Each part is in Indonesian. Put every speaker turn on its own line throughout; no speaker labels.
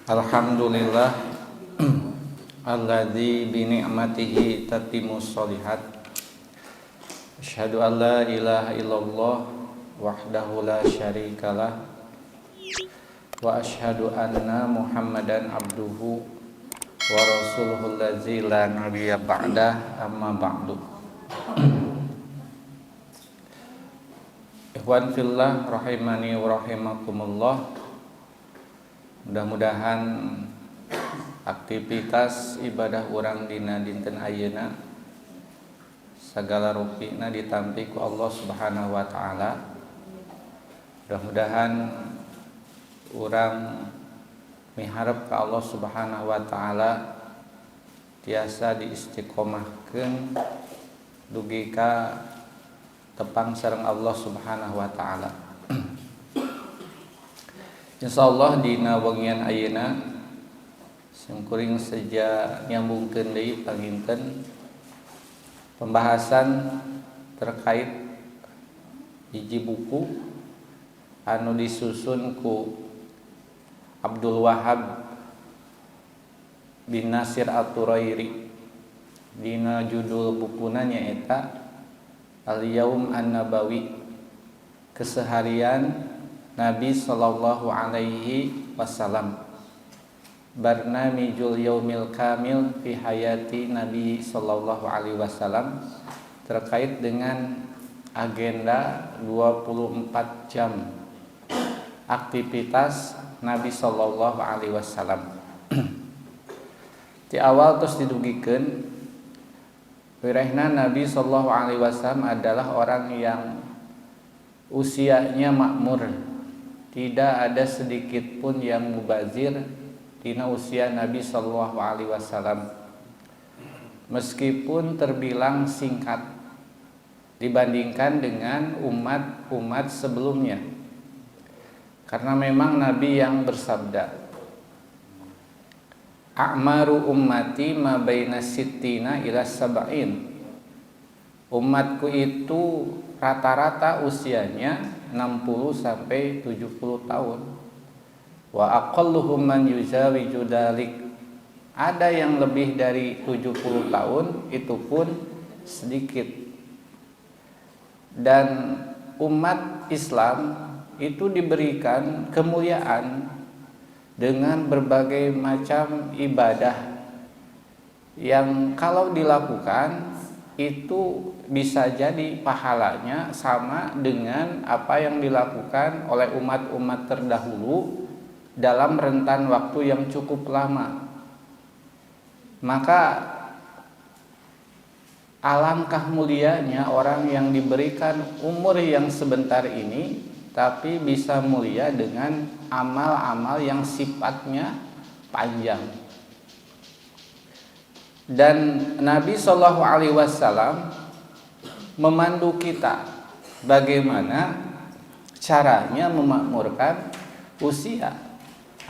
Alhamdulillah alladzi bi ni'matihi tatimmus sholihat. Asyhadu an la ilaha illallah wahdahu la syarikalah wa asyhadu anna Muhammadan abduhu wa rasuluhul ladzi la nabiyya ba'dah, amma ba'du. Ikhwan fillah rahimani wa rahimakumullah. Mudah-mudahan aktivitas ibadah urang dina dinten ayeuna sagala rupina ditampi ku Allah Subhanahu wa taala. Mudah-mudahan urang miharep ka Allah Subhanahu wa taala tiasa diistiqomahkeun dugi ka tepang sareng Allah Subhanahu wa taala. Insyaallah dina wengian ayeuna sangkuring saja nyambungkeun deui panginten pembahasan terkait hiji buku anu disusun ku Abdul Wahhab bin Nasir At-Turairi. Dina judul bukuna nyaeta Al-Yaum An-Nabawi, keseharian Nabi sallallahu alaihi wasallam. Barnamijul Yaumil Kamil fi hayati Nabi sallallahu alaihi wasallam, terkait dengan agenda 24 jam aktivitas Nabi sallallahu alaihi wasallam. Di awal terus didugikeun wirehna Nabi sallallahu alaihi wasallam adalah orang yang usianya makmur. Tidak ada sedikit pun yang mubazir dina usia Nabi sallallahu alaihi wasallam. Meskipun terbilang singkat dibandingkan dengan umat-umat sebelumnya. Karena memang Nabi yang bersabda, "A'maru ummati ma baina sittina ila sab'in." Umatku itu rata-rata usianya 60 sampai 70 tahun. Wa aqalluhum man yuzawiju dalik. Ada yang lebih dari 70 tahun, itu pun sedikit. Dan umat Islam itu diberikan kemuliaan dengan berbagai macam ibadah yang kalau dilakukan itu bisa jadi pahalanya sama dengan apa yang dilakukan oleh umat-umat terdahulu dalam rentan waktu yang cukup lama. Maka alangkah mulianya orang yang diberikan umur yang sebentar ini tapi bisa mulia dengan amal-amal yang sifatnya panjang. Dan Nabi Shallallahu Alaihi Wasallam memandu kita bagaimana caranya memakmurkan usia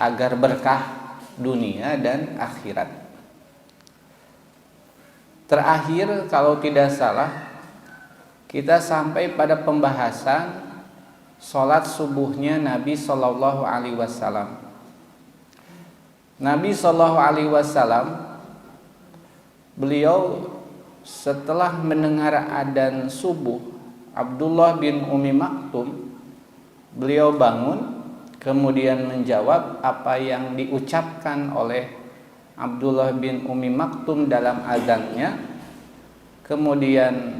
agar berkah dunia dan akhirat. Terakhir kalau tidak salah kita sampai pada pembahasan sholat subuhnya Nabi Shallallahu Alaihi Wasallam. Nabi Shallallahu Alaihi Wasallam beliau setelah mendengar adzan subuh Abdullah bin Ummi Maktum, beliau bangun kemudian menjawab apa yang diucapkan oleh Abdullah bin Ummi Maktum dalam adzannya. Kemudian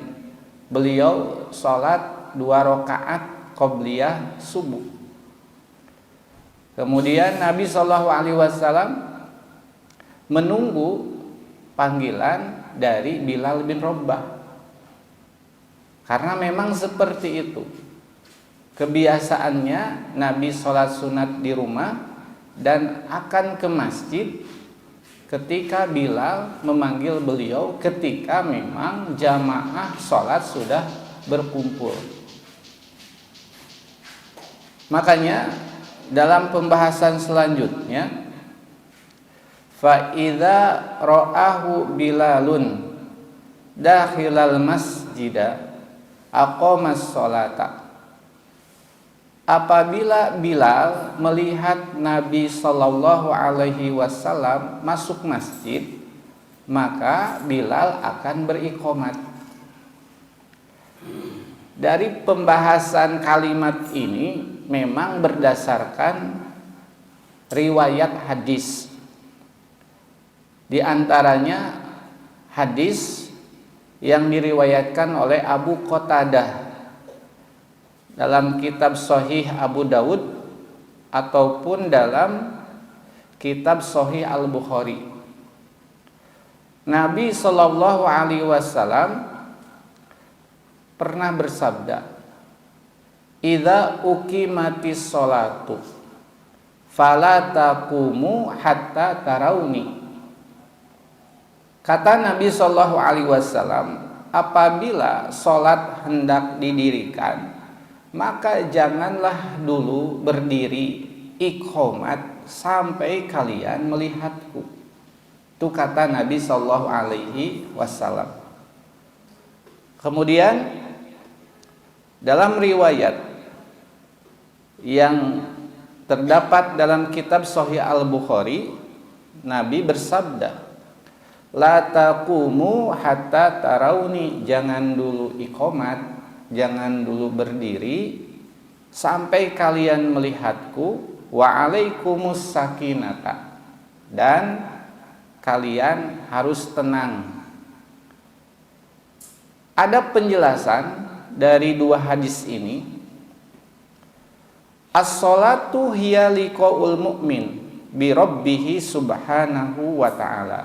beliau sholat 2 rakaat qobliyah subuh. Kemudian Nabi Shallallahu Alaihi Wasallam menunggu panggilan dari Bilal bin Rabah. Karena memang seperti itu kebiasaannya Nabi sholat sunat di rumah dan akan ke masjid ketika Bilal memanggil beliau ketika memang jamaah sholat sudah berkumpul. Makanya dalam pembahasan selanjutnya, fa idza ra'ahu Bilalun dakhilal masjida aqamas sholata. apabila Bilal melihat Nabi Shallallahu Alaihi Wasallam masuk masjid, maka Bilal akan beriqomat. Dari pembahasan kalimat ini memang berdasarkan riwayat hadis. Di antaranya hadis yang diriwayatkan oleh Abu Qatadah dalam kitab Sahih Abu Dawud ataupun dalam kitab Sahih Al-Bukhari. Nabi Shallallahu Alaihi Wasallam pernah bersabda, "Idza uqimatis sholatu fala taqumu hatta tarawni." Kata Nabi Shallallahu Alaihi Wasallam, apabila sholat hendak didirikan, maka janganlah dulu berdiri iqomat sampai kalian melihatku. Itu kata Nabi Shallallahu Alaihi Wasallam. Kemudian dalam riwayat yang terdapat dalam kitab Sahih Al-Bukhari, Nabi bersabda, "La taqumu hatta tarawni." Jangan dulu iqomat, jangan dulu berdiri sampai kalian melihatku. Wa alaikumus sakinata, dan kalian harus tenang. Ada penjelasan dari dua hadis ini. As-sholatu hiya liqaul mu'min bi rabbih subhanahu wa ta'ala.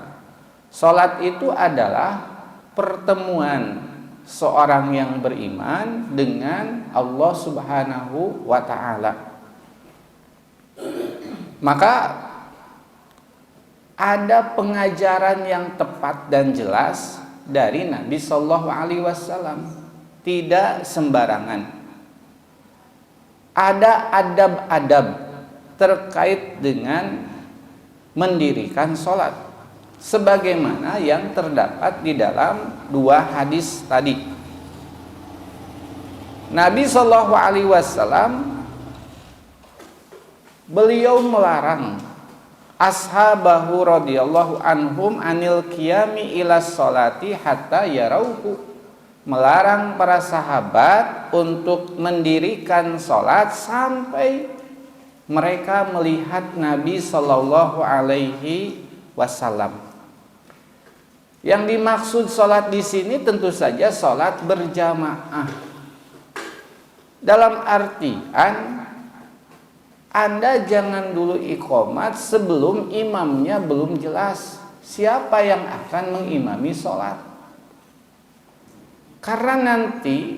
Salat itu adalah pertemuan seorang yang beriman dengan Allah Subhanahu wa ta'ala. Maka ada pengajaran yang tepat dan jelas dari Nabi Sallallahu Alaihi Wasallam, tidak sembarangan. Ada adab-adab terkait dengan mendirikan sholat, sebagaimana yang terdapat di dalam dua hadis tadi. Nabi Shallallahu Alaihi Wasallam beliau melarang ashabahu radhiyallahu anhum anil qiyami ila sholati hatta yarauhu, melarang para sahabat untuk mendirikan sholat sampai mereka melihat Nabi Shallallahu Alaihi Wasallam. Yang dimaksud sholat di sini tentu saja sholat berjamaah. Dalam artian Anda jangan dulu iqomat sebelum imamnya belum jelas siapa yang akan mengimami sholat. Karena nanti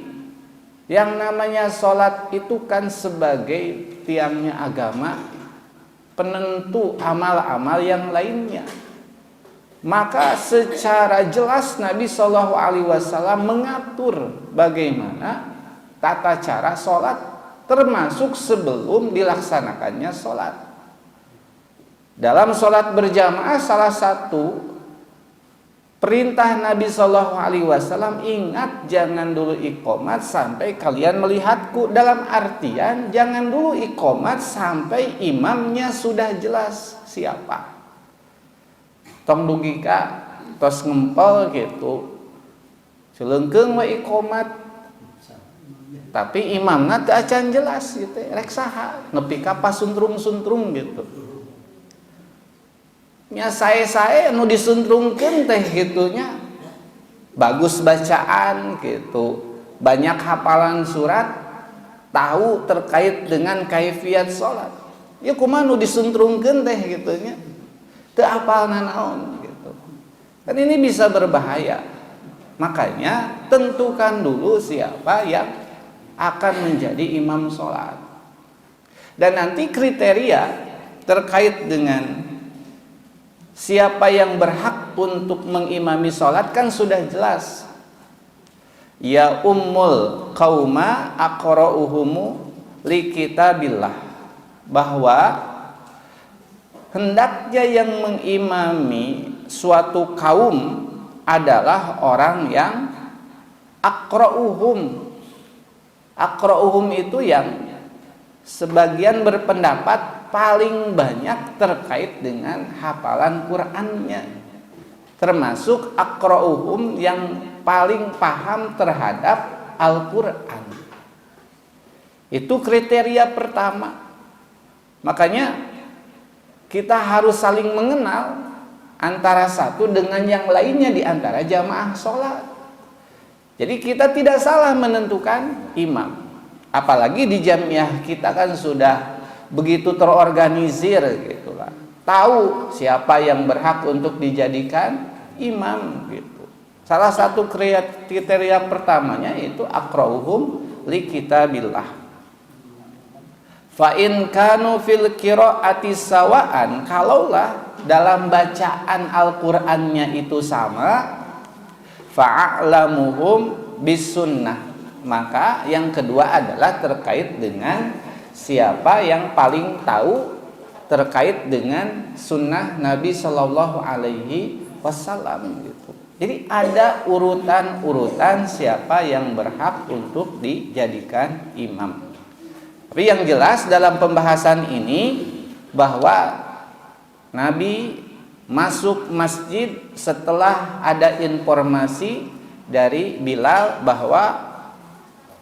yang namanya sholat itu kan sebagai tiangnya agama, penentu amal-amal yang lainnya. Maka secara jelas Nabi Shallallahu Alaihi Wasallam mengatur bagaimana tata cara sholat, termasuk sebelum dilaksanakannya sholat. Dalam sholat berjamaah salah satu perintah Nabi Shallallahu Alaihi Wasallam, ingat jangan dulu iqomat sampai kalian melihatku. Dalam artian jangan dulu iqomat sampai imamnya sudah jelas siapa. Tong dugika tos ngempel gitu, celengkeung we iqomat, tapi imamna teu acan jelas gitu, rek saha nepi ka pasuntrung-suntrung gitu. Nya sae-sae anu disuntrungkeun teh gitunya bagus bacaan gitu, banyak hafalan surat, tahu terkait dengan kaifiat salat. Ya kumaha nu disuntrungkeun teh gitunya teu apal nanaon gitu. Dan ini bisa berbahaya. Makanya tentukan dulu siapa yang akan menjadi imam sholat. Dan nanti kriteria terkait dengan siapa yang berhak untuk mengimami sholat kan sudah jelas. Ya ummul qauma aqra'uhumu li kitabillah, bahwa hendaknya yang mengimami suatu kaum adalah orang yang aqra'uhum. Aqra'uhum itu yang sebagian berpendapat paling banyak terkait dengan hafalan Qur'annya, termasuk aqra'uhum yang paling paham terhadap Al-Qur'an. Itu kriteria pertama. Makanya kita harus saling mengenal antara satu dengan yang lainnya di antara jamaah sholat. Jadi kita tidak salah menentukan imam. Apalagi di jamiah kita kan sudah begitu terorganisir gitulah. Tahu siapa yang berhak untuk dijadikan imam gitu. Salah satu kriteria pertamanya itu aqra'uhum li kitabillah. Fa in kanu fil qiraati sawaan, kalaulah dalam bacaan Al-Qur'annya itu sama, fa'alamuhum bisunnah, maka yang kedua adalah terkait dengan siapa yang paling tahu terkait dengan sunnah Nabi Shallallahu Alaihi Wasallam gitu. Jadi ada urutan-urutan siapa yang berhak untuk dijadikan imam. Tapi yang jelas dalam pembahasan ini bahwa Nabi masuk masjid setelah ada informasi dari Bilal bahwa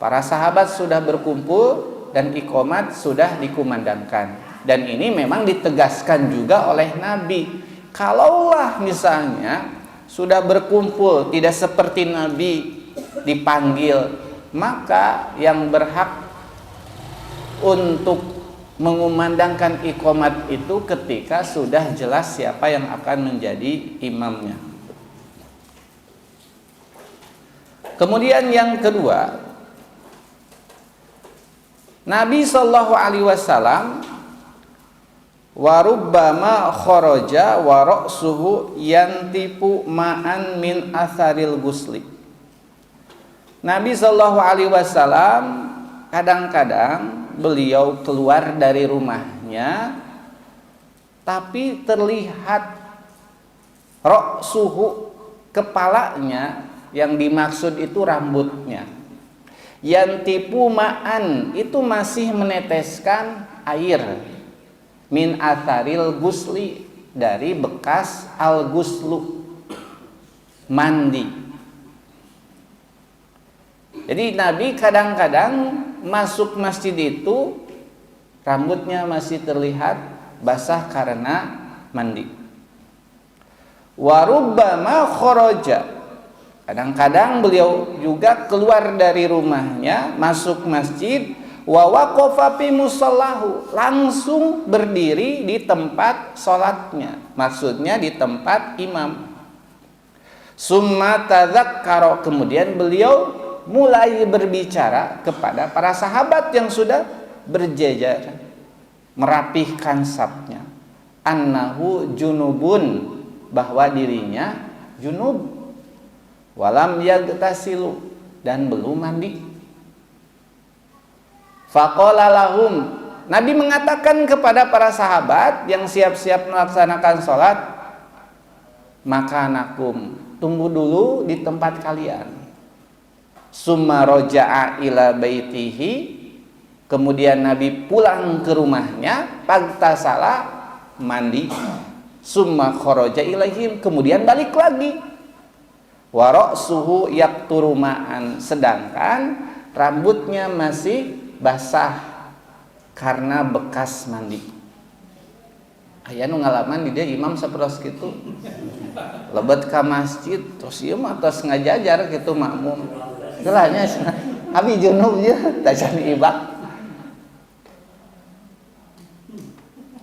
para sahabat sudah berkumpul dan iqamat sudah dikumandangkan. Dan ini memang ditegaskan juga oleh Nabi. Kalaulah misalnya sudah berkumpul tidak seperti Nabi dipanggil, maka yang berhak untuk mengumandangkan iqamat itu ketika sudah jelas siapa yang akan menjadi imamnya. Kemudian yang kedua, Nabi Shallallahu Alaihi Wasallam warubbama kharaja wa ra'suhu yantipu ma'an min atharil gusli. Nabi Shallallahu Alaihi Wasallam kadang-kadang beliau keluar dari rumahnya, tapi terlihat ra'suhu, kepalanya, yang dimaksud itu rambutnya. Yantipu ma'an, itu masih meneteskan air, min atharil gusli, dari bekas al-guslu, mandi. Jadi Nabi kadang-kadang masuk masjid itu rambutnya masih terlihat basah karena mandi. Warubbama kharaja, kadang-kadang beliau juga keluar dari rumahnya, masuk masjid, wa waqafa fi musallahu, langsung berdiri di tempat sholatnya, maksudnya di tempat imam. Summa tadzakkara, kemudian beliau mulai berbicara kepada para sahabat yang sudah berjejer, merapihkan safnya, annahu junubun, bahwa dirinya junub, walam yagtasilu, dan belum mandi. Faqala lahum, Nabi mengatakan kepada para sahabat yang siap-siap melaksanakan sholat, makanakum, tunggu dulu di tempat kalian. Summa roja'a ila baitihi, kemudian Nabi pulang ke rumahnya, pagtasala, mandi. Summa kharaja ilaihim, kemudian balik lagi. Wa ra'suhu yaqturu ma'an, sedangkan rambutnya masih basah karena bekas mandi. Aya nu ngalaman di dia imam saperos kitu. Lebet ka masjid terus ieu mah tos ngajajar kitu makmum. Gelanya abi junub je tacan ibak.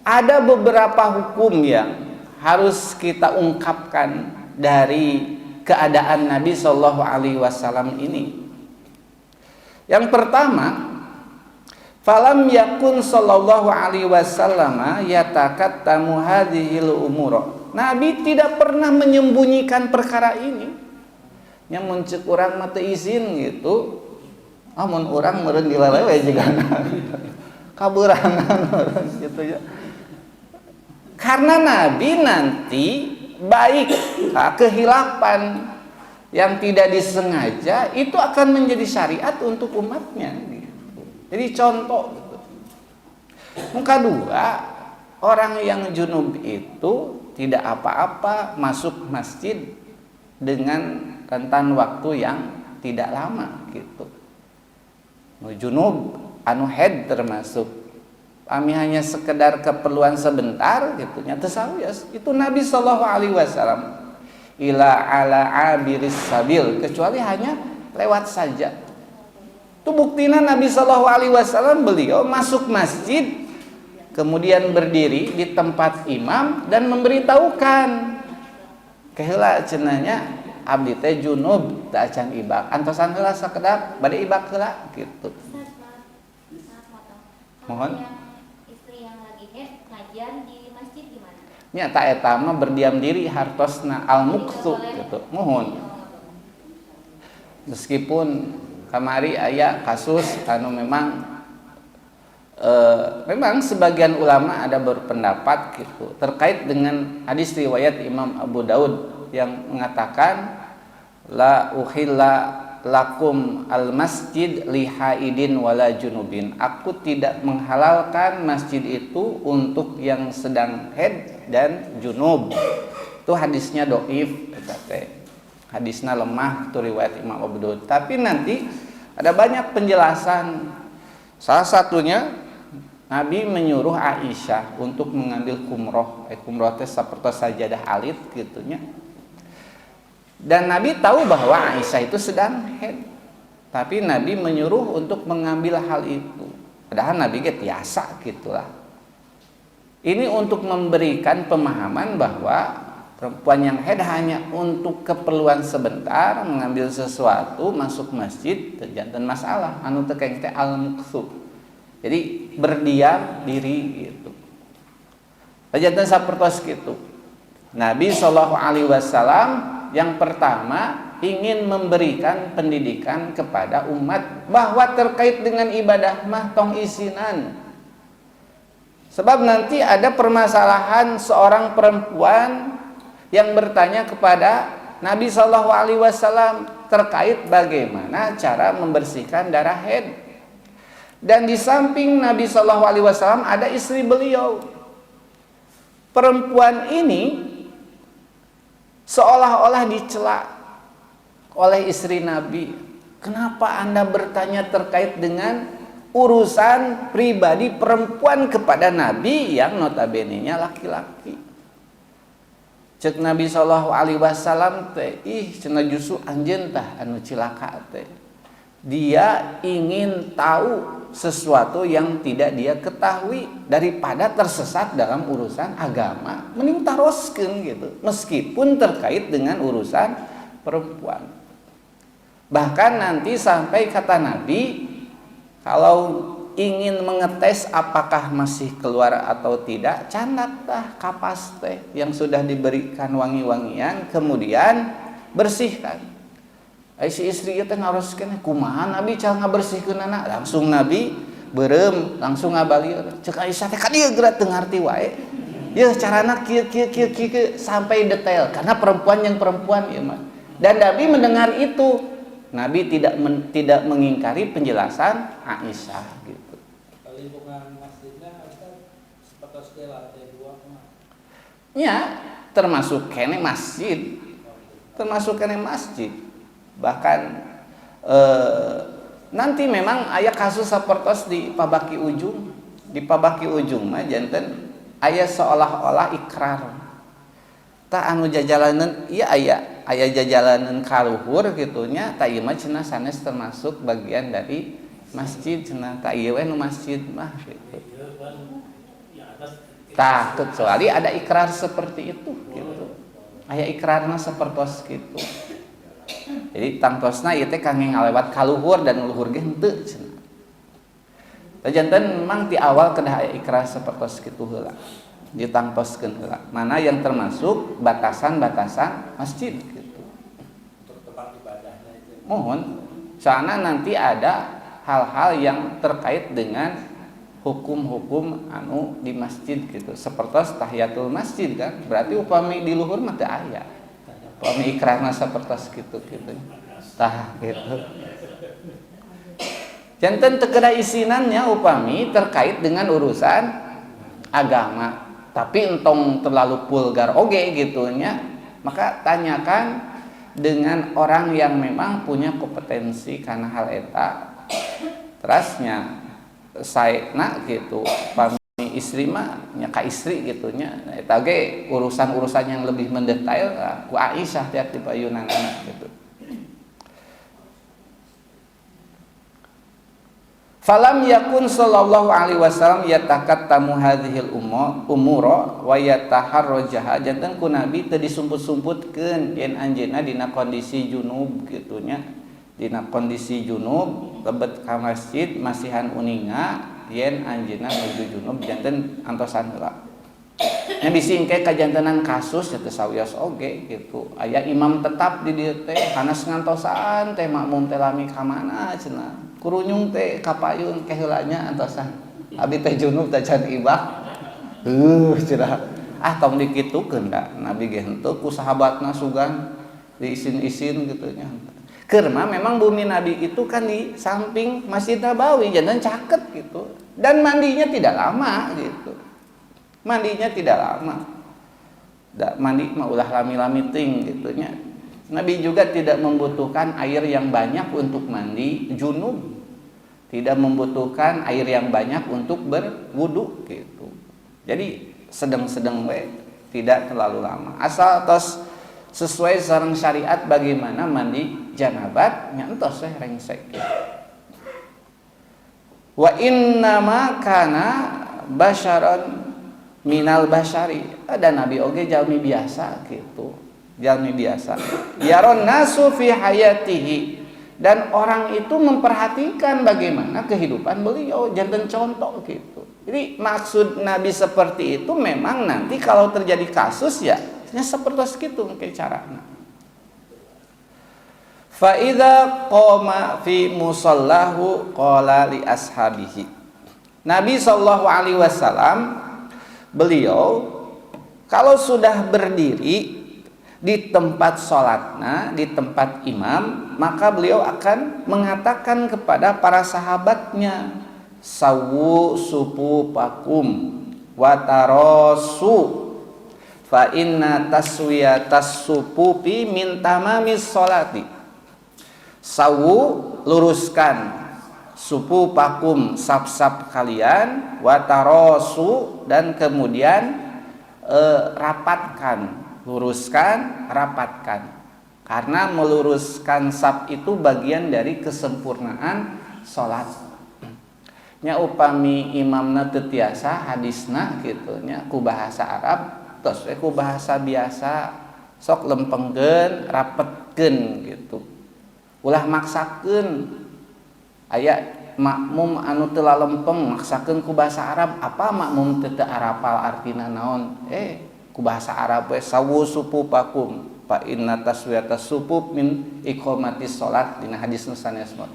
Ada beberapa hukum yang harus kita ungkapkan dari keadaan Nabi Shallallahu Alaihi Wasallam ini. Yang pertama, falam yakun Shallallahu Alaihi Wasallam yatakattamu hadhil umur. Nabi tidak pernah menyembunyikan perkara ini. Yang muncul orang mata izin gitu, amun orang meureun dilelewe juga kaburangan gitu ya. Karena Nabi nanti baik kehilapan yang tidak disengaja itu akan menjadi syariat untuk umatnya gitu. Jadi contoh gitu. Muka dua, orang yang junub itu tidak apa-apa masuk masjid dengan rentan waktu yang tidak lama gitu. Junub anu head termasuk kami hanya sekedar keperluan sebentar gitu nya teu sawias. Itu Nabi sallallahu alaihi wasallam ila ala abiris sabil, kecuali hanya lewat saja. Itu buktinya Nabi sallallahu alaihi wasallam beliau masuk masjid kemudian berdiri di tempat imam dan memberitahukan keheula cenanya abdi teh junub teu acan ibak, antosan heula sakedap bade ibak heula gitu. Mohon
istri yang lagi head ngajian di masjid gimana?
Nya ta eta mah berdiam diri hartosna al-muqtu gitu. Mohon. Meskipun kamari aya kasus anu memang sebagian ulama ada berpendapat gitu terkait dengan hadis riwayat Imam Abu Daud yang mengatakan la uhilla lakum al masjid li haidin wala junubin, aku tidak menghalalkan masjid itu untuk yang sedang haid dan junub. Itu hadisnya dhaif, hadisnya lemah, itu riwayat Imam Abu Daud. Tapi nanti ada banyak penjelasan. Salah satunya Nabi menyuruh Aisyah untuk mengambil kumroh. Kumroh teh sapertos sajadah alit gitunya. Dan Nabi tahu bahwa Aisyah itu sedang haid. Tapi Nabi menyuruh untuk mengambil hal itu. Padahal Nabi biasa gitulah. Ini untuk memberikan pemahaman bahwa perempuan yang haid hanya untuk keperluan sebentar, mengambil sesuatu, masuk masjid, terjantan masalah. Anu teu kenging teh al-muqsu. Jadi berdiam diri gitu. Terjantan sapertos gitu. Nabi sallallahu alaihi wasallam yang pertama ingin memberikan pendidikan kepada umat bahwa terkait dengan ibadah mah tong isinan. Sebab nanti ada permasalahan seorang perempuan yang bertanya kepada Nabi sallallahu alaihi wasallam terkait bagaimana cara membersihkan darah haid. Dan di samping Nabi sallallahu alaihi wasallam ada istri beliau. Perempuan ini seolah-olah dicela oleh istri Nabi. Kenapa Anda bertanya terkait dengan urusan pribadi perempuan kepada Nabi yang notabene-nya laki-laki? Cek Nabi sallallahu alaihi wasallam teh, cenah justru anjeun tah anu cilaka teh. Dia ingin tahu sesuatu yang tidak dia ketahui daripada tersesat dalam urusan agama, mending taroskeun gitu, meskipun terkait dengan urusan perempuan. Bahkan nanti sampai kata Nabi, kalau ingin mengetes apakah masih keluar atau tidak, candatlah kapas teh yang sudah diberikan wangi-wangian, kemudian bersihkan. Si istri itu ngaroskeun kumaha Nabi cara ngabersihkeunana, langsung Nabi beureum langsung ngabalieur. Ceuk Aisyah teh ka dieu geura teu ngarti wae. Yeuh carana kieu sampai detail karena perempuan yang perempuan ieu mah. Dan Nabi mendengar itu, Nabi tidak mengingkari penjelasan Aisyah gitu.
Lingkungan masjidnya seperti skala ada dua kemana?
Ya, termasuk kene masjid. Termasuk kene masjid. Bahkan nanti memang aya kasus sapertos di Pabaki Ujung. Di Pabaki Ujung mah janten aya seolah-olah ikrar. Tah anu jajalaneun ieu aya jajalaneun kaluhur kitu nya, tah ieu mah cenah sanes termasuk bagian dari masjid cenah, tah ieu we nu masjid mah gitu. Tah kecuali ada ikrar seperti itu gitu. Aya ikrarna sapertos kitu. Jadi tangtosna ieu teh kangge ngalewat kaluhur dan luhur ge henteu cenah. Janten memang di awal kedah aya ikrar sapertos kitu heula. Ditangtoskeun heula. Mana yang termasuk batasan-batasan masjid gitu.
Untuk tempat ibadahnya itu.
Mohon soalna nanti ada hal-hal yang terkait dengan hukum-hukum anu di masjid gitu. Sapertos tahiyatul masjid kan. Berarti upami di luhur mah teu aya. Upami ikrarna sapertos kitu. Tah gitu. janten teu kedah isinannya upami terkait dengan urusan agama, tapi entong terlalu vulgar oge gitunya, maka tanyakan dengan orang yang memang punya kompetensi karena hal eta. Terusnya saya nak gitu pami istri mah nya ka istri gitunya, eta ge urusan-urusan yang lebih mendetail ku Aisyah tiap di payunanana gitu. Falam yakun sallallahu alaihi wasallam yatakattamu hadhil umura wa yataharrajaha, janten ku nabi teu disumput-sumputkeun yen anjeunna dina kondisi junub gitunya, dina kondisi junub lebet ka masjid masihan uninga yen anjeunna nuju junub janten antosan heula. Nya bisi engke kajantenan kasus teu sawios oge gitu. Aya imam tetap di dieu teh hanas ngantosan teh makmum teh lami ka mana cenah. Kurunyung teh kapayun keheulanya antosan abi teh junub teh can ibah cenah tong dikitukeun da nabi ge henteu ku sahabatna sugan diisin-isin gitu nya. Keur mah memang bumi nabi itu kan di samping Masjid Nabawi jangan caket gitu, dan mandinya tidak lama gitu, mandinya tidak lama, da mandi mah ulah lami-lami ting gitu nya. Nabi juga tidak membutuhkan air yang banyak untuk mandi junub, tidak membutuhkan air yang banyak untuk berwudu gitu. Jadi sedang-sedang we, tidak terlalu lama. Asal tos sesuai sareng syariat bagaimana mandi janabat nya entos we rengsek. Wa innama kana basyaran minal basyari. Ada nabi oge jalmi biasa gitu. Jalmi biasa. Yaron nasu fi hayatihi, dan orang itu memperhatikan bagaimana kehidupan beliau, janten contoh gitu. Jadi maksud Nabi seperti itu memang nanti kalau terjadi kasus ya seperti itu mungkin caranya. Fa idza qama fi musallahu qala li ashabihi. Nabi sallallahu alaihi wasallam beliau kalau sudah berdiri di tempat sholatnya, di tempat imam, maka beliau akan mengatakan kepada para sahabatnya, sawu supupakum watarosu fa inna taswiyatas supupi min tamamis sholati. Sawu, luruskan, supupakum, saf-saf kalian, watarosu, dan kemudian rapatkan, luruskan, rapatkan. Karena meluruskan saf itu bagian dari kesempurnaan sholat. Nya upami imamna teu tiasa hadisna gitu nya ku bahasa Arab, tos we ku bahasa biasa, sok lempengkeun, rapetkeun gitu. Ulah maksakeun. Aya makmum anu teu lempeng maksakeun ku bahasa Arab, apa makmum teu arapal artina naon? Ku bahasa Arab we sawu supupakum fa inna taswiyatas supub min iqamatis shalat dina hadis nu sanes mah.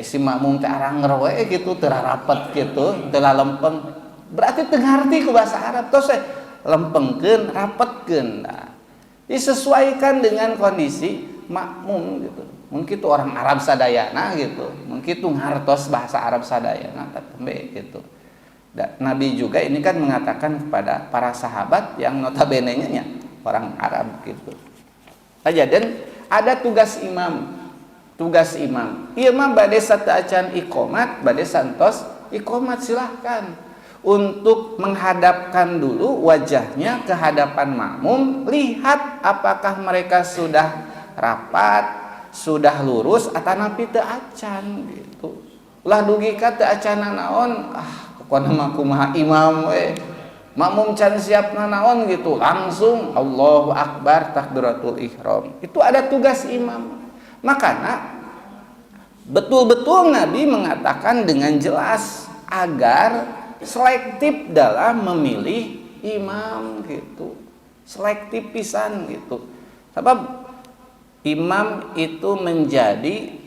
Si makmum teh aranger we gitu teu rapet gitu, teu lempeng. Berarti teu ngarti ku bahasa Arab tos lempengkeun, rapetkeun. Nah, disesuaikan dengan kondisi makmum gitu. Mungkin itu orang Arab sadayana gitu. Mungkin itu ngartos bahasa Arab sadayana tembe gitu. Nabi juga ini kan mengatakan kepada para sahabat yang notabene-nya orang Arab gitu. Aja dan ada tugas imam. Tugas imam. Ieu mah bade sateuacan iqomat, bade santos iqomat silahkan. Untuk menghadapkan dulu wajahnya ke hadapan makmum, lihat apakah mereka sudah rapat, sudah lurus atanapi teu acan gitu. Ulah dugi ka teu acanna naon, pokona mah kumaha imam we. Makmum can siapna naon gitu, langsung Allahu Akbar takbiratul ihram. Itu ada tugas imam. Makanya betul-betul Nabi mengatakan dengan jelas agar selektif dalam memilih imam gitu. Selektif pisan gitu. Sebab imam itu menjadi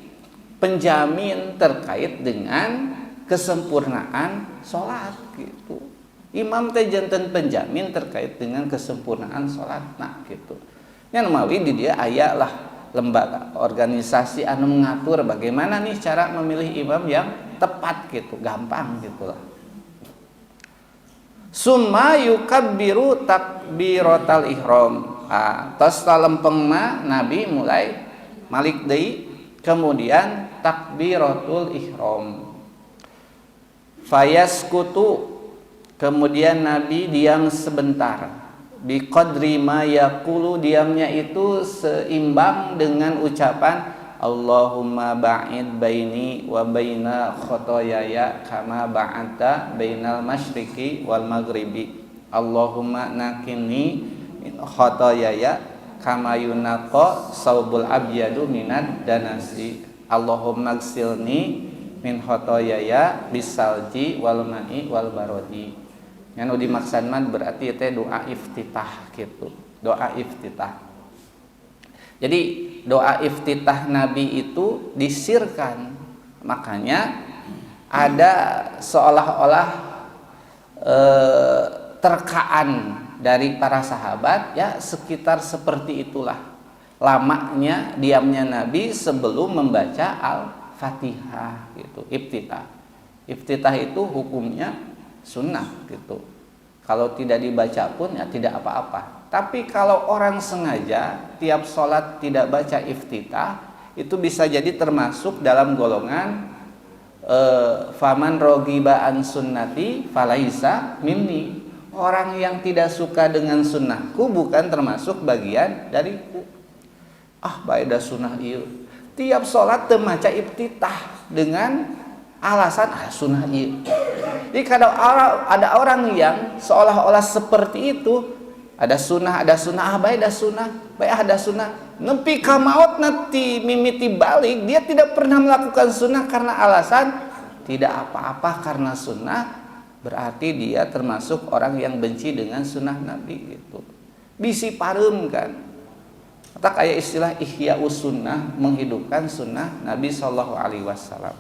penjamin terkait dengan kesempurnaan sholat gitu. Imam teh janten penjamin terkait dengan kesempurnaan sholat nah gitu. Nya mawi di dia aya lah lembaga organisasi anu mengatur bagaimana nih cara memilih imam yang tepat gitu, gampang gitu lah. Summa yukabbiru takbiratal ihram. Tos lempeng mah Nabi mulai malik deui, kemudian takbiratul ihram. Fayaskutu, kemudian Nabi diam sebentar. Biqadri ma yaqulu, diamnya itu seimbang dengan ucapan Allahumma ba'id baini wa baina khotoyaya kama ba'adta bainal masyriqi wal maghribi. Allahumma nakini min khotoyaya kama yunaqa saubul abyadu minad danasi. Allahumma gsilni min khotoyaya bisalji wal ma'i wal barodi. Yang dimaksud man berarti itu doa iftitah gitu, doa iftitah. Jadi doa iftitah Nabi itu disirkan, makanya ada seolah-olah terkaan dari para sahabat ya sekitar seperti itulah lamanya diamnya Nabi sebelum membaca Al-Fatihah gitu, iftitah. Iftitah itu hukumnya sunnah gitu. Kalau tidak dibaca pun ya tidak apa-apa. Tapi kalau orang sengaja tiap sholat tidak baca iftitah, itu bisa jadi termasuk dalam golongan faman rogiba an sunnati falaisa minni. Orang yang tidak suka dengan sunnahku bukan termasuk bagian dariku. Baik dah sunnah ieu. Tiap sholat teu maca iftitah dengan alasan sunnah ieu. Jadi kalau ada orang yang seolah-olah seperti itu, ada sunnah, baik ada sunnah, nempi ka maut nanti mimiti balik, dia tidak pernah melakukan sunnah karena alasan tidak apa-apa karena sunnah, berarti dia termasuk orang yang benci dengan sunnah Nabi gitu. Bisi pareum kan. Atau kayak istilah ihya'us sunnah, menghidupkan sunnah Nabi sallallahu alaihi wasallam.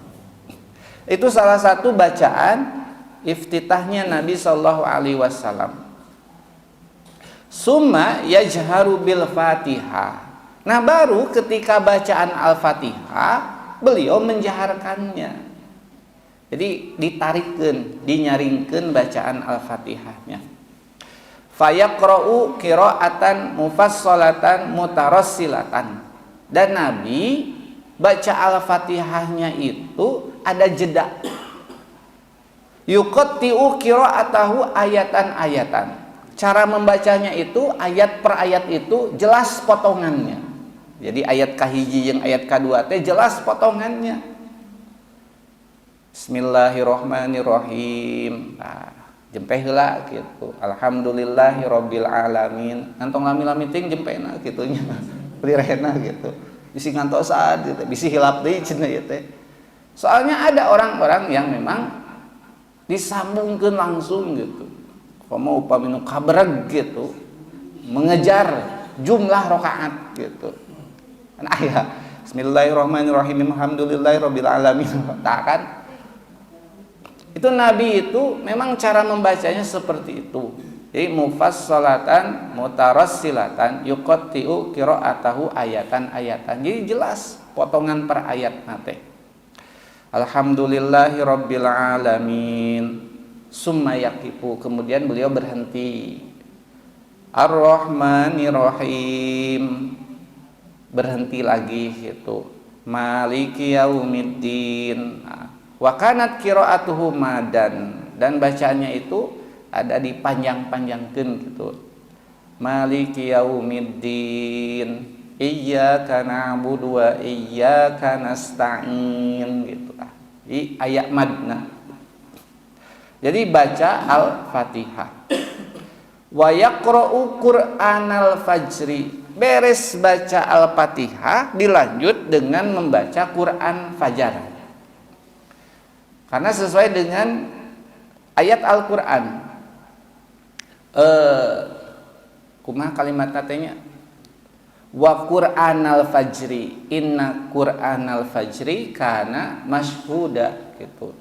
Itu salah satu bacaan iftitahnya Nabi sallallahu alaihi wasallam. Summa yajharu bil Fatihah. Nah, baru ketika bacaan Al-Fatihah beliau menjaharkannya. Jadi ditarikeun, dinyaringkeun bacaan Al-Fatihahnya. Fayaqra'u qira'atan mufassalatan mutarassilatan. Dan Nabi baca Al-Fatihahnya itu ada jeda. Yuqatti'u qira'atahu ayatan-ayatan. Cara membacanya itu ayat per ayat itu jelas potongannya. Jadi ayat kahiji jeung ayat kadua teh jelas potongannya. Bismillahirrahmanirrahim. Jempeh heula gitu. Alhamdulillahirabbil alamin. Ngantong lami-lami ting jempena kitunya. Lirehna gitu. Bisi ngantosaan gitu, bisi hilap deui cenah ieu teh. Soalnya ada orang-orang yang memang disambungkeun langsung gitu. Komo upami nu kabreg gitu, mengejar jumlah rakaat gitu. Kan aya Bismillahirrahmanirrahim alhamdulillahirabbil alamin. Kan itu Nabi itu memang cara membacanya seperti itu. Jadi mufassalatan mutarassilatan yuqatti'u qira'atahu ayatan-ayatan. Jadi jelas potongan per ayat nate. Alhamdulillahirabbil alamin. Summa yaqifu, kemudian beliau berhenti. Ar-Rahmanir-Rahim, berhenti lagi gitu. Maliki yaumiddin. Wa kanat qira'atuhu madan, dan bacaannya itu ada dipanjang-panjangkeun gitu. Maliki yaumiddin, iyyaka na'budu wa iyyaka nasta'in gitu. Di ayat madna. Jadi baca Al-Fatihah. Wa yaqra'u Qur'anal fajri. Beres baca Al-Fatihah dilanjut dengan membaca Quran Fajar. Karena sesuai dengan ayat Al-Qur'an. Kumaha kalimat katanya? Wa Qur'anal fajri, inna Qur'anal fajri kana mashhuda gitu.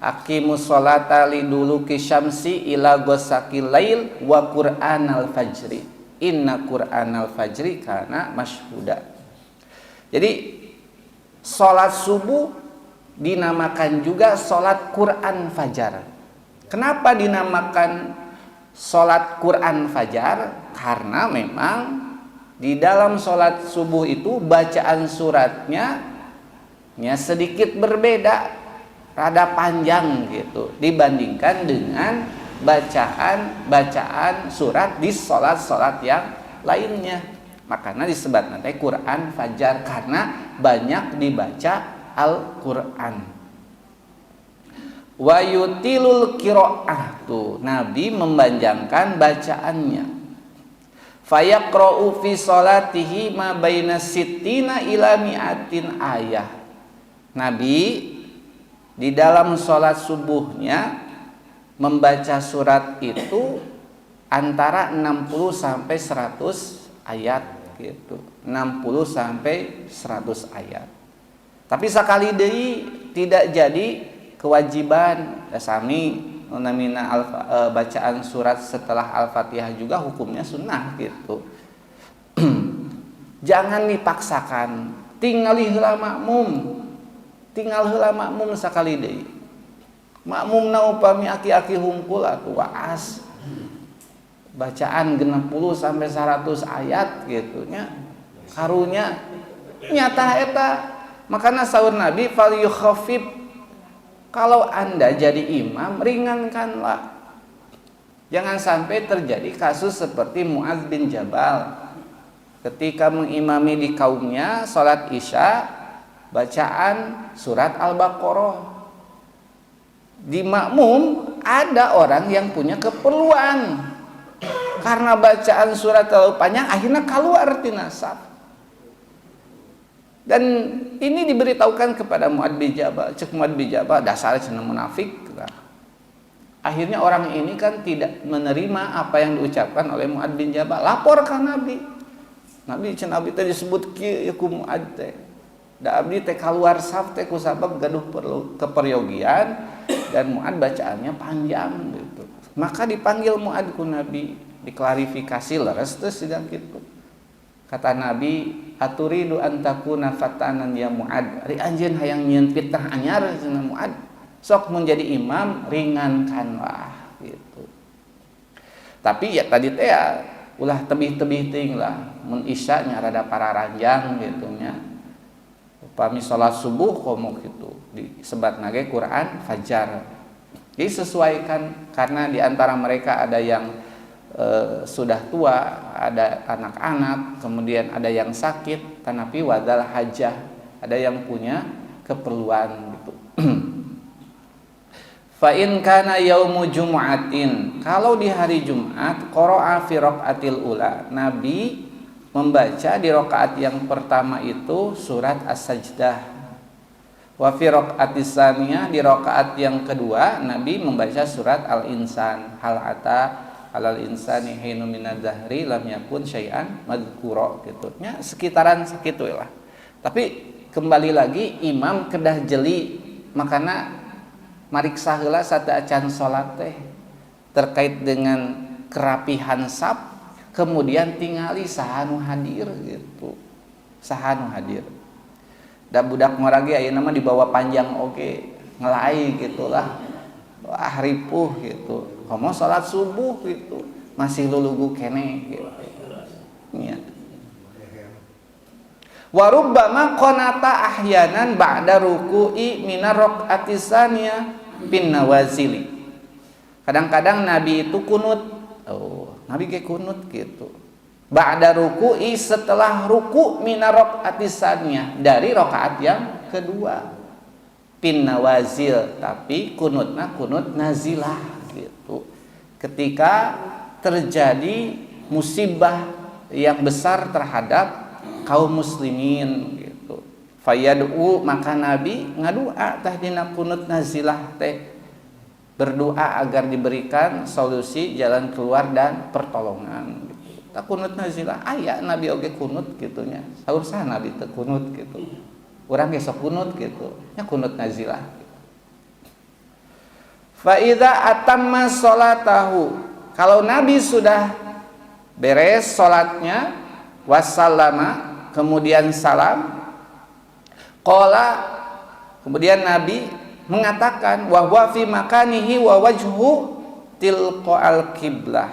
Aqimus sholata liduluki syamsi ila ghasaqil lail wa Qur'anal fajri, inna Qur'anal fajri kana mashhuda. Jadi sholat subuh dinamakan juga sholat Quran fajar. Kenapa dinamakan sholat Quran fajar? Karena memang di dalam sholat subuh itu bacaan suratnya sedikit berbeda, rada panjang gitu dibandingkan dengan bacaan surat di sholat yang lainnya. Makanya disebut nanti Quran fajar karena banyak dibaca Al-Quran. Wa yutilul qiraah, tuh Nabi memanjangkan bacaannya. Fayaqra'u fi sholatihi ma baina sittina ila mi'atin ayah. Nabi di dalam sholat subuhnya membaca surat itu antara 60 sampai 100 ayat gitu. 60 sampai 100 ayat. Tapi sekali deui tidak jadi kewajiban sami namina bacaan surat setelah Al-Fatihah juga hukumnya sunnah gitu. Jangan dipaksakan, tinggal heula makmum sakali deui. Makmumna upami aki-aki hungkul atuh waas bacaan 60 sampai 100 ayat gitu nya karunya nyata eta. Makanya sahur Nabi fal yukhaffif, kalau Anda jadi imam ringankanlah. Jangan sampai terjadi kasus seperti Mu'adz bin Jabal ketika mengimami di kaumnya salat Isya bacaan surat Al-Baqarah. Di makmum ada orang yang punya keperluan karena bacaan surat terlalu panjang akhirnya keluar tina saf. Dan ini diberitahukan kepada Mu'adz bin Jabal. Cek Mu'adz bin Jabal dasarnya cenah munafik. Akhirnya orang ini kan tidak menerima apa yang diucapkan oleh Mu'adz bin Jabal. Lapor ke Nabi. Nabi cenah abdi teh disebut kieu ku Mu'adz teh. Da abdi teh kaluar saf teh kusabab gaduh keperyogian dan Mu'adz bacaannya panjang gitu. Maka dipanggil Mu'adz ku Nabi, diklarifikasi leres teh sidang kitu. Kata Nabi, aturidu antakuna fatanan ya Mu'adz. Ari anjeun hayang nyieun fitnah anyar cenah Mu'adz. Sok menjadi imam ringankanlah gitu. Tapi ya tadi teh ya ulah tebih-tebih ting lah. Mun isya nya rada pararanjang gitu nya. Upami salat subuh komo gitu disebat nage Quran fajar. Jadi sesuaikan karena di antara mereka ada yang sudah tua, ada anak-anak, kemudian ada yang sakit, tanapi wadal hajah, ada yang punya keperluan gitu. Fa in kana yaumu jumu'atin, kalau di hari Jumat qara'a fi raqatil ula, Nabi membaca di rakaat yang pertama itu surat As-Sajdah. Wa fi raqatis tsaniyah, di rakaat yang kedua Nabi membaca surat Al-Insan, hal ata alal insani hinu minadz zahri lam yakun syai'an madhkura gitu nya sekitaran sakitu lah. Tapi kembali lagi imam kedah jeli makana mariksa heula sadaacan salat teh terkait dengan kerapihan saf, kemudian tingali sahanu hadir gitu. Sahanu hadir. Da budak maragi ayeuna mah dibawa panjang oge ngelai gitulah. Wah ripuh gitu. Komo salat subuh gitu masih lulugu kene gitu. Ya. Wa rubbama qanata ahyanan ba'da ruku'i minar raq'atis tsaniyah bin nawazili. Kadang-kadang Nabi itu kunut. Oh, Nabi ge kunut gitu. Ba'da ruku'i, setelah ruku minar raq'atis tsaniyah, dari rakaat yang kedua. Bin nawazil, tapi kunutna kunut nazilah gitu. Ketika terjadi musibah yang besar terhadap kaum muslimin gitu. Fayad'u, maka Nabi ngadua tah dina kunut nazilah teh, berdoa agar diberikan solusi, jalan keluar dan pertolongan gitu. Tak kunut nazilah aya Nabi oge kunut gitunya. Saur saha Nabi teu kunut gitu. Urang ge sok kunut gitu. Nya kunut nazilah. Fa idza atamma sholatahu, kalau Nabi sudah beres salatnya, wasallama, kemudian salam, Qala, kemudian Nabi mengatakan wa huwa fi makanihi wa wajhu tilqa'al qiblah.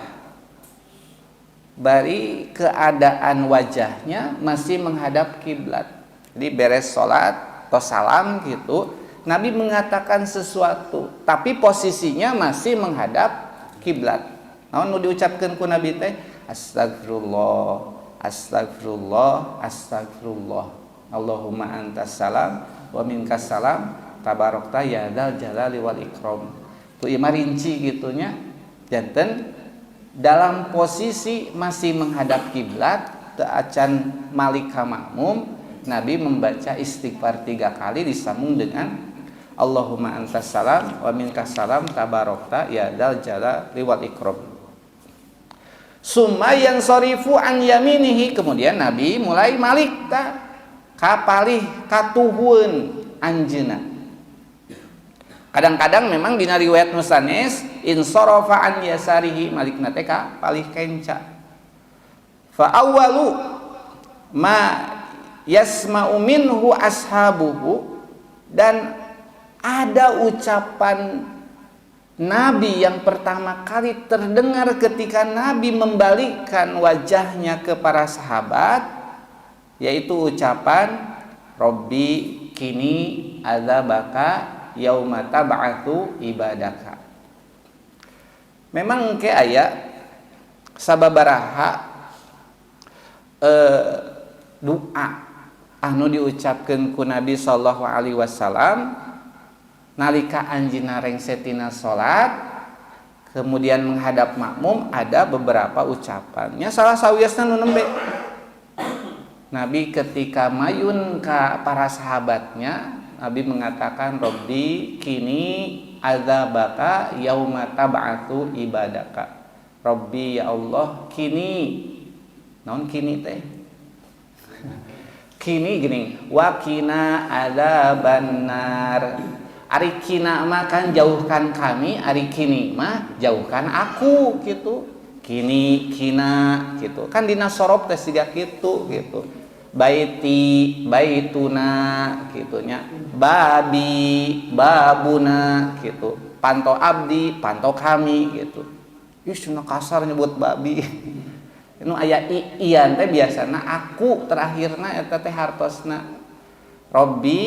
Bari keadaan wajahnya masih menghadap kiblat. Jadi beres salat atau salam gitu, Nabi mengatakan sesuatu, tapi posisinya masih menghadap kiblat. Namun nu diucapkeun ku Nabi teh astagfirullah, astagfirullah, astagfirullah. Allahumma antas salam wa minkas salam, tabarakta ya dzal jalali wal ikram. Tu ieu rinci gitunya, janten dalam posisi masih menghadap kiblat, teu acan malik ka makmum, Nabi membaca istighfar 3 kali disambung dengan Allahumma antas salam wa minkas salam tabarakta ya dzal jalali wal ikram. Summa yansarifu an yaminihi, kemudian Nabi mulai malik ka palih katuhun anjeunna. Kadang-kadang memang dina riwayat nu sanes insarafa an yasarihi, malikna teh ka palih kenca. Fa awwalu ma yasma'u minhu ashabuhu, dan ada ucapan Nabi yang pertama kali terdengar ketika Nabi membalikkan wajahnya ke para sahabat, yaitu ucapan Rabbi kini adzabaka yauma tab'atsu ibadaka. Memang ke aya sababaraha doa anu diucapkeun ku Nabi sallallahu alaihi wasallam nalika anjeunna rengsetina salat kemudian menghadap makmum. Ada beberapa ucapannya, salah sawiasna nu nembe Nabi ketika mayun ka para sahabatnya, Nabi mengatakan Rabbi kini adzabaka yauma tab'atsu ibadaka. Rabbi ya Allah kini, naon kini teh? Kini gini, wakina adzabannar. Ari kina mah kan jauhkan kami, ari kini mah jauhkan aku gitu. Kini kina gitu. Kan dina sorob teh siga kitu gitu. Baiti baituna gitunya. Babi babuna gitu. Panto abdi panto kami gitu. Ih cenah kasar nyebut babi. Nu aya iyan teh biasana aku terakhirna eta teh hartosna. Rabbi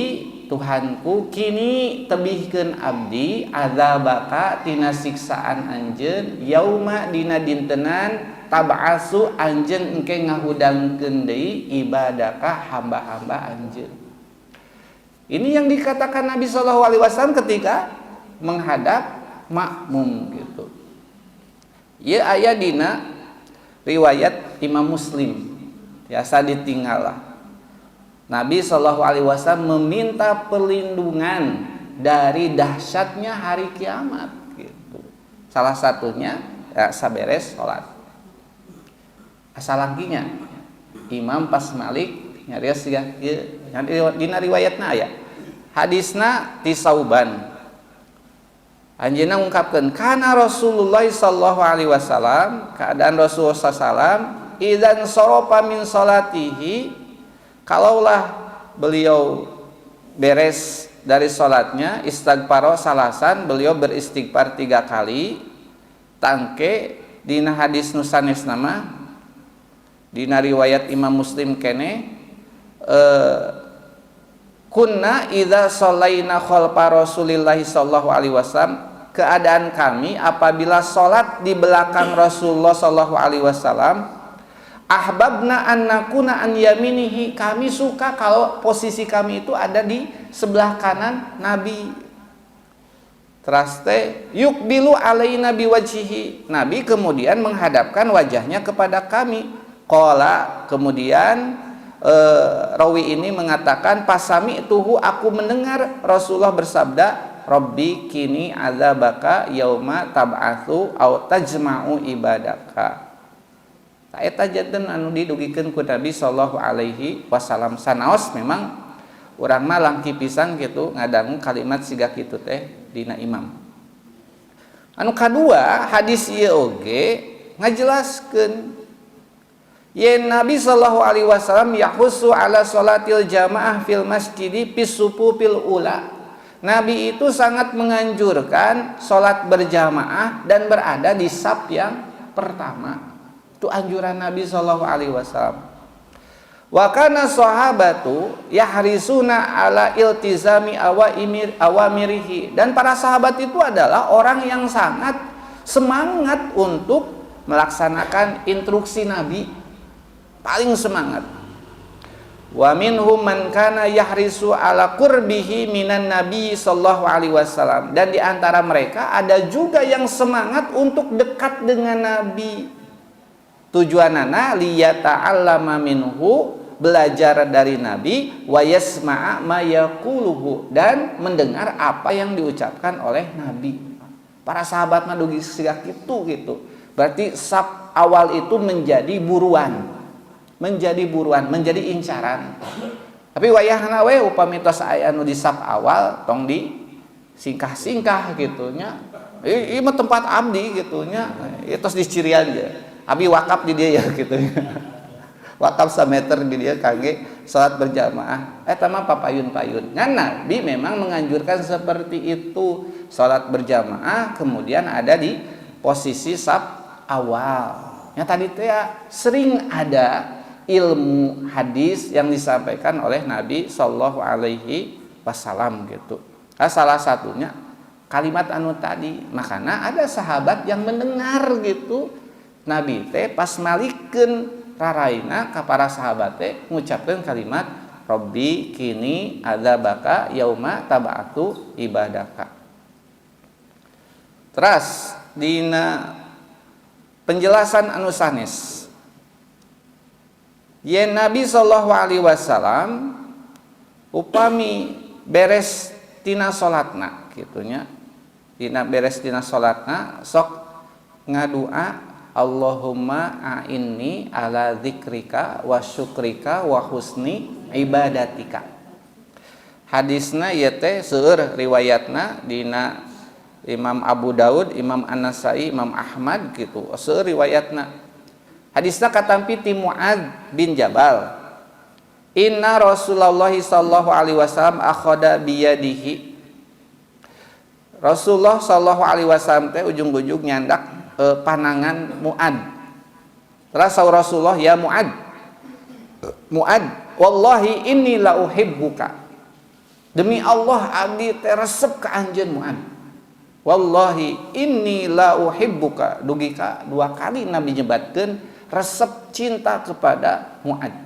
Tuhanku kini tebihkeun abdi adzabaka tina siksaan anjeun yauma dina dintenan tab'asu anjeun engke ngahudangkeun deui ibadaka hamba-hamba anjeun. Ini yang dikatakan Nabi sallallahu alaihi wasallam ketika menghadap makmum gitu. Ieu aya dina riwayat Imam Muslim, biasa ditinggal. Nabi sallallahu alaihi wasallam meminta perlindungan dari dahsyatnya hari kiamat gitu. Salah satunya saberes salat. Asalangkinya imam pas malik nyarios siga ieu dina riwayatna aya. Hadisna ti Sauban. Anjeunna ngungkapkeun kana Rasulullah sallallahu alaihi wasallam, keadaan Rasulullah sallam idzan sarafa min salatihi, kalaulah beliau beres dari salatnya istighfar salasan, beliau beristighfar 3 kali. Tangke dina hadis nu sanes nama dina riwayat Imam Muslim kene kunna idza shallaina khalfa Rasulillah sallallahu alaihi wasallam, keadaan kami apabila sholat di belakang Rasulullah sallallahu alaihi wasallam, ahbabna an nakuna an yaminihi, kami suka kalau posisi kami itu ada di sebelah kanan Nabi. Teraste yukbilu alaina biwajhihi, Nabi kemudian menghadapkan wajahnya kepada kami. Qala, kemudian rawi ini mengatakan pasami tuhu, aku mendengar Rasulullah bersabda Rabbi kini adzabaka yauma tab'atsu au tajma'u ibadaka. Ta eta janten anu didugikeun ku Nabi sallallahu alaihi wasallam. Sanaos memang urang mah langki pisan kitu ngadangu kalimat siga kitu teh dina imam. Anu kadua, hadis ieu oge ngajelaskeun yen Nabi sallallahu alaihi wasallam yahussu ala salatil jamaah fil masjidi fis sufufil ula. Nabi itu sangat menganjurkan salat berjamaah dan berada di saf yang pertama. Itu anjuran Nabi sallallahu alaihi wasallam. Wa kana sahabatu yahrisuna ala iltizami awamirihi, dan para sahabat itu adalah orang yang sangat semangat untuk melaksanakan instruksi Nabi, paling semangat. Wa minhum man kana yahrisu ala qurbihi minan nabi sallallahu alaihi wasallam, dan di antara mereka ada juga yang semangat untuk dekat dengan Nabi. Tujuanana liyata'allama minhu, belajar dari Nabi, wa yasma'a ma yaquluhu, dan mendengar apa yang diucapkan oleh Nabi. Para sahabat mah dugi siga kitu gitu. Berarti saf awal itu menjadi buruan, menjadi incaran. Tapi wayahna we upami tos aya anu di saf awal tong di singkah-singkah gitu nya. Ieu mah tempat abdi gitu nya. Ieu tos dicirian je. Abi wakaf di dia ya gitu nya. Wakaf sameter di dia kangge salat berjamaah. Eta mah papayun-payun. Ngan Nabi memang menganjurkan seperti itu, salat berjamaah kemudian ada di posisi saf awal. Yang tadi teh sering ada ilmu hadis yang disampaikan oleh Nabi sallallahu alaihi wasallam gitu. Salah satunya kalimat anu tadi. Makanya ada sahabat yang mendengar gitu Nabi teh pas malikeun raraina ka para sahabat teh ngucapkeun kalimat Rabbi kini adzabaka yauma taba'atu ibadaka. Terus dina penjelasan anu sanes, yen Nabi sallallahu alaihi wasallam upami beres tina salatna kitunya, dina beres tina salatna sok ngadua Allahumma a'inni ala dzikrika wa syukrika wa husni ibadatika. Hadisna ieu teh seueur riwayatna dina Imam Abu Daud, Imam An-Nasai, Imam Ahmad gitu. Seueur riwayatna. Hadisna katampi ti Mu'adz bin Jabal. Inna Rasulullah sallallahu alaihi wasallam akhada biyadihi. Rasulullah sallallahu alaihi wasallam teh ujung-ujung nyandak panangan Mu'adz. Terus Rasulullah, ya Mu'adz, wallahi inni la uhibbuka. Demi Allah abdi teh resep ka anjeun Mu'adz. Wallahi inni la uhibbuka. Dugi ka dua kali Nabi nyebatkeun resep cinta kepada Mu'adz.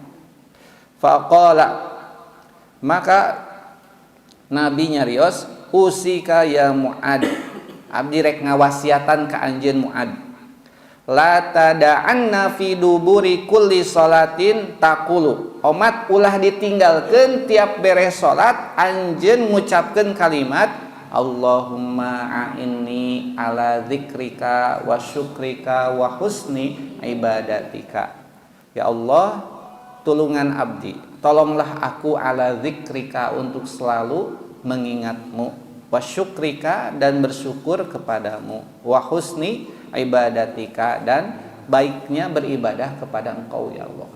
Faqala, maka Nabi nyarios, usika ya Mu'adz, abdi rek ngawasiatan ka anjeun Mu'adz, la tada'anna fi duburi kulli salatin taqulu, omat ulah ditinggalkeun tiap beres salat anjeun ngucapkeun kalimat Allahumma a'inni ala dzikrika wa syukrika wa husni ibadatika. Ya Allah, tulungan abdi, tolonglah aku ala dzikrika untuk selalu mengingatmu, wa syukrika dan bersyukur kepadamu, wa husni ibadatika dan baiknya beribadah kepada Engkau ya Allah.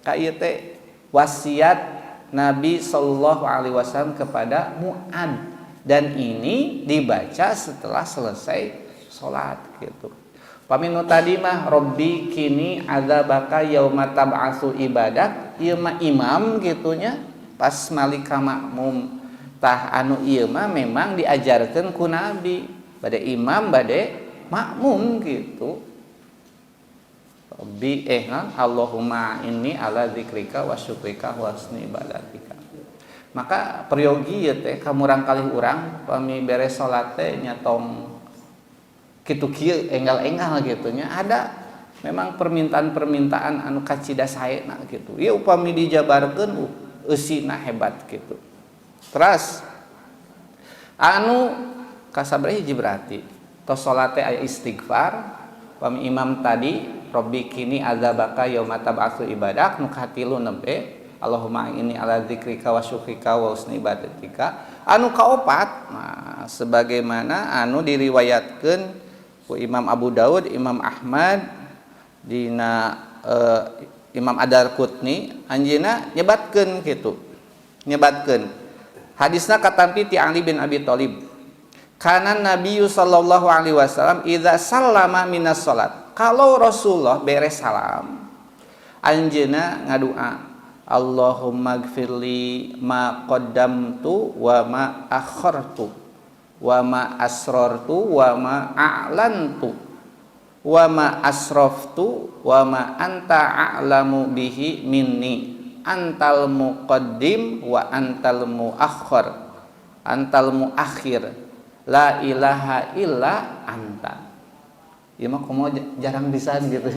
Ka ieu teh wasiat Nabi sallallahu alaihi wasallam kepada Mu'adz, dan ini dibaca setelah selesai salat gitu. Paminu tadi mah Rabbi kini adzabaka yauma tab'atsu ibadak, ieu mah imam gitunya pas malika makmum. Tah anu ieu mah memang diajarkeun ku Nabi, bade imam bade makmum gitu. Rabbi Allahumma inni ala dzikrika wa syukrika wa husni ibadatika. Maka peryogi ieu teh kamurang kalih urang pami beres salat teh nyatong kitu kieu enggal-enggal gitu nya. Ada memang permintaan-permintaan anu kacida saena gitu. Ieu upami dijabarkeun eusina hebat gitu. Terus anu kasabaraha hiji berarti tos salat teh aya istighfar, pami imam tadi Rabbi kini adzabaka yauma tab'atsu ibadak, nu katilu nembe Allahumma inni ala dzikrika wa syukrika wa husni ibadatika. Anu kaopat nah sebagaimana anu diriwayatkeun ku Imam Abu Daud, Imam Ahmad dina Imam Ad-Darqutni anjeunna nyebatkeun kitu. Nyebatkeun. Hadisna katampi ti Ali bin Abi Thalib. Kana Nabi sallallahu alaihi wasallam idza sallama minas salat. Kalau Rasulullah beres salam, anjeunna ngadua, Allahumma gfirli ma qaddamtu wa ma akhartu wa ma asrartu wa ma a'lantu wa ma asraftu wa ma anta a'lamu bihi minni antal muqaddim wa antal muakhir antal muakhir la ilaha illa anta. Ya mah komo jarang pisan gitu.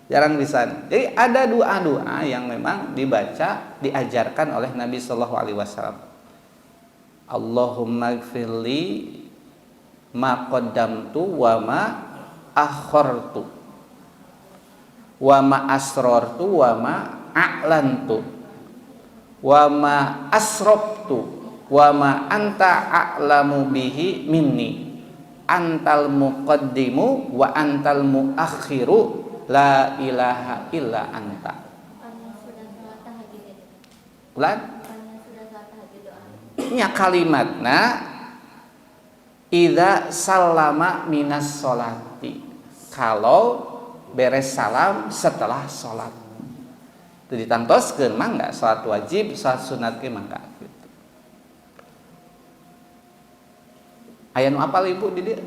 Jarang pisan. Jadi ada doa-doa yang memang dibaca, diajarkan oleh Nabi sallallahu alaihi wasallam. Allahumma gfirli ma qaddamtu wa ma akhartu wa ma asrartu wa ma a'lantu wa ma asraftu wa ma anta a'lamu bihi minni antal muqaddimu wa antal muakhiru la ilaha illa anta. Ulang nya kalimatna idza sallama minas sholati, kalau beres salam setelah sholat. Itu ditantoskeun mangga salat wajib, salat sunat ge mangga gitu. Aya nu apal Ibu di dieu?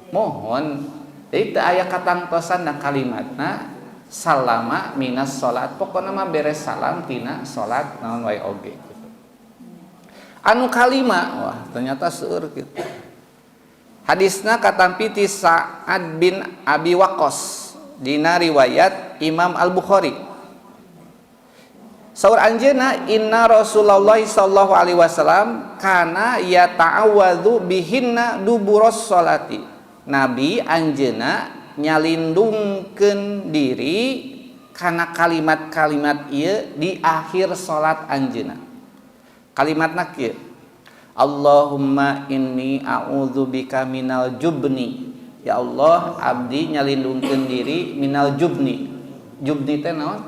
Mohon jadi teu aya katangtosan na kalimatna salama minas salat, pokona mah beres salam tina salat naon wae oge gitu. Anu kalima wah ternyata seueur gitu. Hadisna katampi ti Sa'ad bin Abi Waqqas dina riwayat Imam Al-Bukhari. Saur anjeunna inna Rasulullah sallallahu alaihi wasallam kana yata'awwadzu bihinna duburos salati. Nabi anjeunna nyalindungkeun diri kana kalimat-kalimat ieu di akhir salat anjeunna. Kalimatna kieu. Allahumma inni a'udzubika minal jubni. Ya Allah, abdi nyalindungkeun diri minal jubni. Jubni teh naon?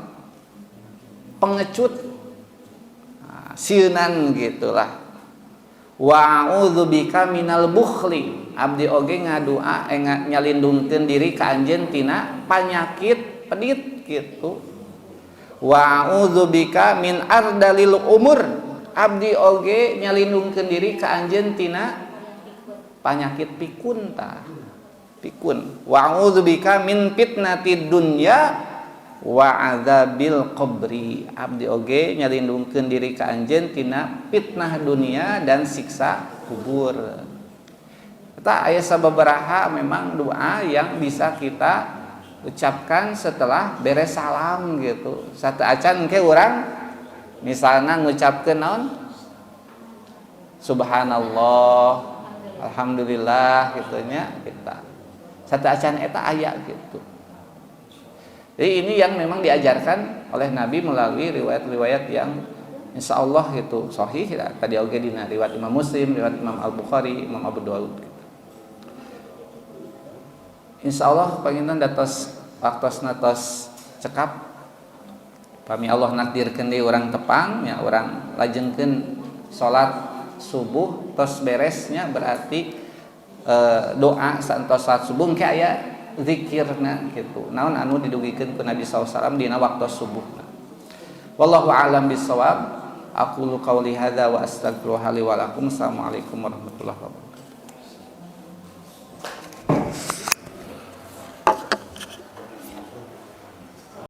Pengecut. Nah, sieunan gitulah. Wa a'udzubika minal bukhli. Abdi oge ngadua nyalindungkeun diri ka anjeun tina panyakit pedit gitu. Wa a'udzubika min ardalil umur. Abdi oge nyalindungkeun diri ka anjeun tina panyakit pikun tah. Pikun. Wa a'udzubika min fitnatid dunya wa adzabil qabri. Abdi oge nyalindungkeun diri ka anjeun tina fitnah dunia dan siksa kubur. Eta aya sababaraha memang doa yang bisa kita ucapkan setelah beres salam gitu. Satu acan ke urang misalnya ngucapkeun naon? Subhanallah, alhamdulillah gitu nya kita. Satu acan eta aya gitu. Jadi ini yang memang diajarkan oleh Nabi melalui riwayat-riwayat yang insyaallah itu sahih ya. Tadi oge dina riwayat Imam Muslim, riwayat Imam Al-Bukhari, Imam Abu Dawud. Insyaallah panginten datos waktosna tos cekap. Pami Allah nakdirkeun deui urang tepang nya urang lajengkeun salat subuh tos beresnya berarti doa saentos salat subuh engke aya zikirna gitu. Naon anu didugikeun ku Nabi sallallahu alaihi wasallam dina waktos subuh. Wallahu a'lam bissawab. Aqulu qouli hadza wa astaghfirullaha li wa lakum. Assalamualaikum warahmatullahi wabarakatuh.